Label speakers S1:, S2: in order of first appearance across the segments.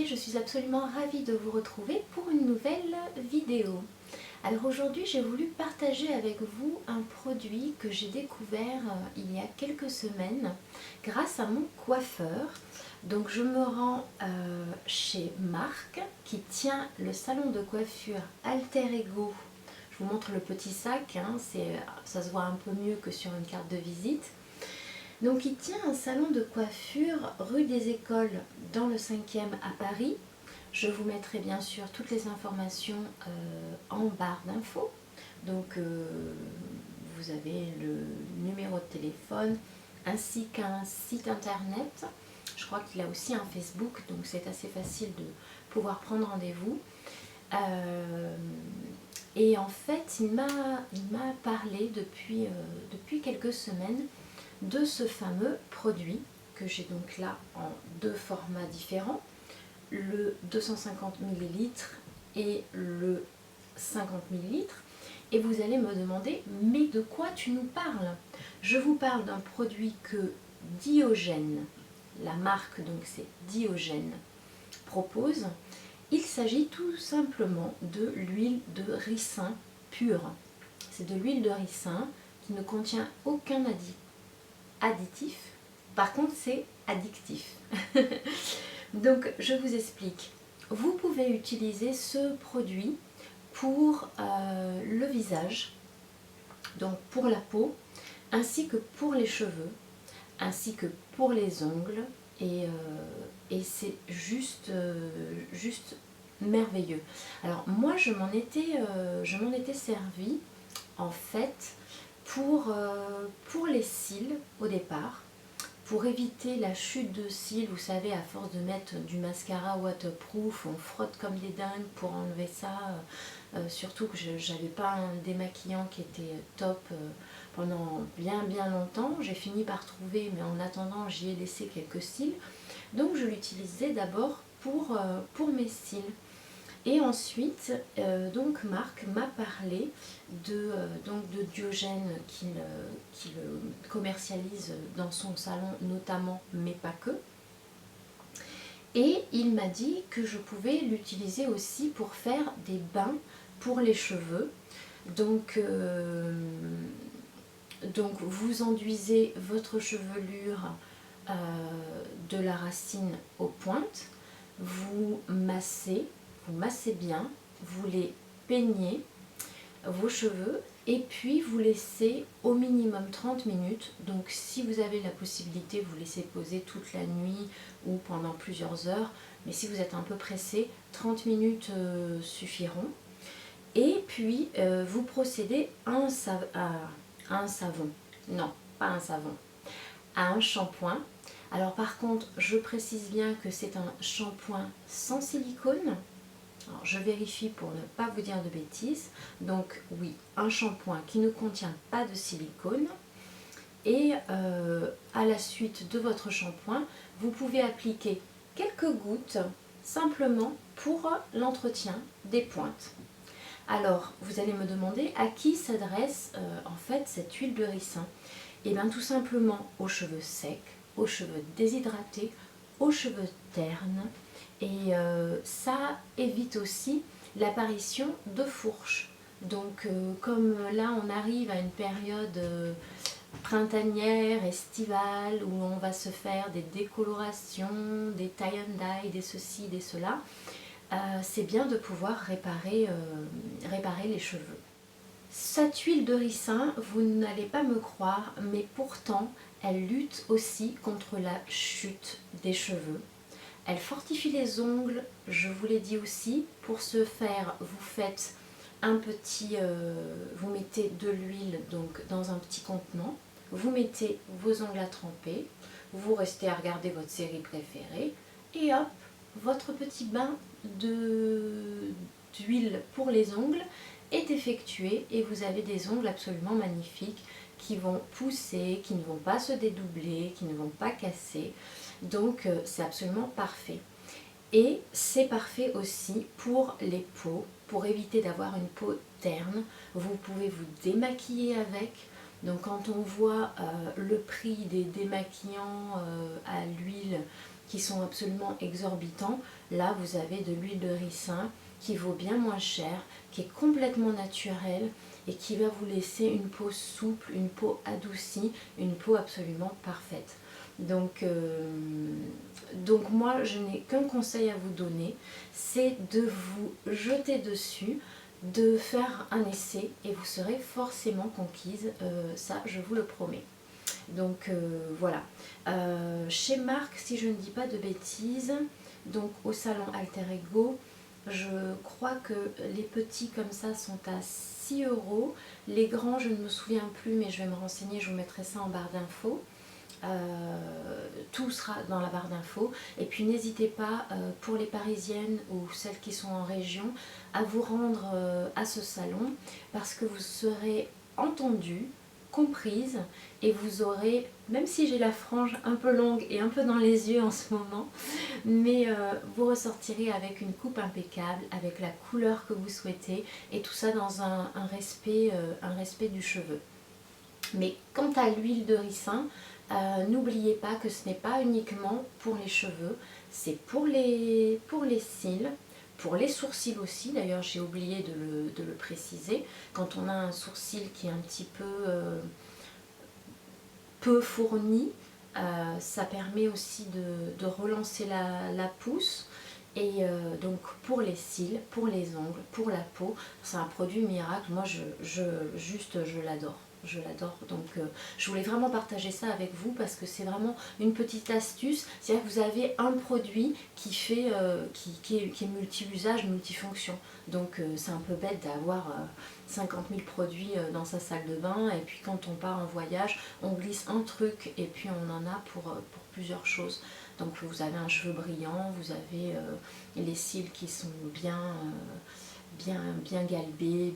S1: et je suis absolument ravie de vous retrouver pour une nouvelle vidéo. Alors aujourd'hui j'ai voulu partager avec vous un produit que j'ai découvert il y a quelques semaines grâce à mon coiffeur. Donc je me rends chez Marc qui tient le salon de coiffure Alter Ego. Je vous montre le petit sac, hein, ça se voit un peu mieux que sur une carte de visite. Donc il tient un salon de coiffure rue des Écoles dans le 5e à Paris. Je vous mettrai bien sûr toutes les informations en barre d'infos. Donc vous avez le numéro de téléphone ainsi qu'un site internet. Je crois qu'il a aussi un Facebook, donc c'est assez facile de pouvoir prendre rendez-vous. Et en fait, il m'a parlé depuis quelques semaines de ce fameux produit que j'ai donc là en deux formats différents, le 250 ml et le 50 ml. Et vous allez me demander, mais de quoi tu nous parles? Je vous parle d'un produit que Diogène, la marque donc c'est Diogène, propose. Il s'agit tout simplement de l'huile de ricin pure. C'est de l'huile de ricin qui ne contient aucun additif. Par contre, c'est addictif. Donc, je vous explique. Vous pouvez utiliser ce produit pour le visage, donc pour la peau, ainsi que pour les cheveux, ainsi que pour les ongles. Et c'est juste merveilleux. Alors moi je m'en étais servi en fait pour les cils au départ, pour éviter la chute de cils. Vous savez, à force de mettre du mascara waterproof, on frotte comme des dingues pour enlever ça, surtout que je n'avais pas un démaquillant qui était top pendant bien longtemps. J'ai fini par trouver, mais en attendant j'y ai laissé quelques cils, donc je l'utilisais d'abord pour mes cils. Et ensuite, donc Marc m'a parlé de Diogène qu'il commercialise dans son salon notamment, mais pas que. Et il m'a dit que je pouvais l'utiliser aussi pour faire des bains pour les cheveux. Donc vous enduisez votre chevelure de la racine aux pointes, vous massez bien, vous les peignez, vos cheveux, et puis vous laissez au minimum 30 minutes. Donc si vous avez la possibilité, vous laissez poser toute la nuit ou pendant plusieurs heures, mais si vous êtes un peu pressé, 30 minutes suffiront. Et puis vous procédez à un savon, non pas un savon, à un shampoing. Alors par contre, je précise bien que c'est un shampoing sans silicone. Alors, je vérifie pour ne pas vous dire de bêtises. Donc oui, un shampoing qui ne contient pas de silicone. Et à la suite de votre shampoing, vous pouvez appliquer quelques gouttes simplement pour l'entretien des pointes. Alors, vous allez me demander à qui s'adresse en fait cette huile de ricin. Et bien tout simplement aux cheveux secs, aux cheveux déshydratés, aux cheveux ternes. Et ça évite aussi l'apparition de fourches. Donc comme là on arrive à une période printanière, estivale, où on va se faire des décolorations, des tie and dye, des ceci, des cela, c'est bien de pouvoir réparer les cheveux. Cette huile de ricin, vous n'allez pas me croire, mais pourtant elle lutte aussi contre la chute des cheveux. Elle fortifie les ongles, je vous l'ai dit aussi. Pour ce faire, vous faites un petit, vous mettez de l'huile donc dans un petit contenant, vous mettez vos ongles à tremper, vous restez à regarder votre série préférée et hop, votre petit bain d'huile pour les ongles est effectué et vous avez des ongles absolument magnifiques qui vont pousser, qui ne vont pas se dédoubler, qui ne vont pas casser. Donc c'est absolument parfait. Et c'est parfait aussi pour les peaux, pour éviter d'avoir une peau terne. Vous pouvez vous démaquiller avec. Donc quand on voit le prix des démaquillants à l'huile qui sont absolument exorbitants. Là, vous avez de l'huile de ricin qui vaut bien moins cher, qui est complètement naturelle et qui va vous laisser une peau souple, une peau adoucie, une peau absolument parfaite. Donc moi, je n'ai qu'un conseil à vous donner, c'est de vous jeter dessus, de faire un essai et vous serez forcément conquise, ça je vous le promets. Donc voilà. Chez Marc, si je ne dis pas de bêtises, donc au salon Alter Ego, je crois que les petits comme ça sont à 6 €. Les grands, je ne me souviens plus, mais je vais me renseigner, je vous mettrai ça en barre d'infos. Tout sera dans la barre d'infos. Et puis n'hésitez pas, pour les parisiennes ou celles qui sont en région, à vous rendre à ce salon parce que vous serez entendues, comprise et vous aurez, même si j'ai la frange un peu longue et un peu dans les yeux en ce moment, mais vous ressortirez avec une coupe impeccable, avec la couleur que vous souhaitez et tout ça dans un respect du cheveu. Mais quant à l'huile de ricin, n'oubliez pas que ce n'est pas uniquement pour les cheveux, c'est pour les cils, pour les sourcils aussi. D'ailleurs, j'ai oublié de le préciser. Quand on a un sourcil qui est un petit peu fourni, ça permet aussi de relancer la pousse. Et donc pour les cils, pour les ongles, pour la peau, c'est un produit miracle. Moi, je l'adore. Je l'adore. Donc je voulais vraiment partager ça avec vous parce que c'est vraiment une petite astuce. C'est-à-dire que vous avez un produit qui fait, qui est multi-usage, multifonction. Donc c'est un peu bête d'avoir 50 000 produits dans sa salle de bain et puis quand on part en voyage, on glisse un truc et puis on en a pour plusieurs choses. Donc vous avez un cheveu brillant, vous avez les cils qui sont bien galbés,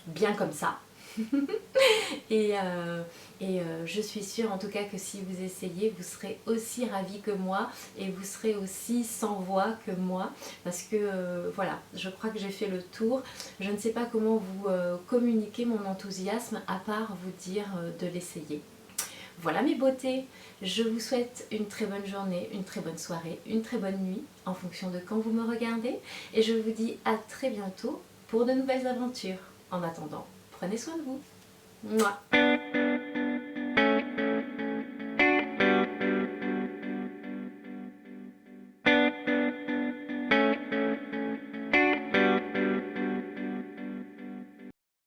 S1: bien comme ça. et je suis sûre en tout cas que si vous essayez, vous serez aussi ravis que moi et vous serez aussi sans voix que moi parce que voilà, je crois que j'ai fait le tour. Je ne sais pas comment vous communiquer mon enthousiasme à part vous dire de l'essayer. Voilà mes beautés, je vous souhaite une très bonne journée, une très bonne soirée, une très bonne nuit en fonction de quand vous me regardez et je vous dis à très bientôt pour de nouvelles aventures. En attendant, prenez soin de vous. Mouah.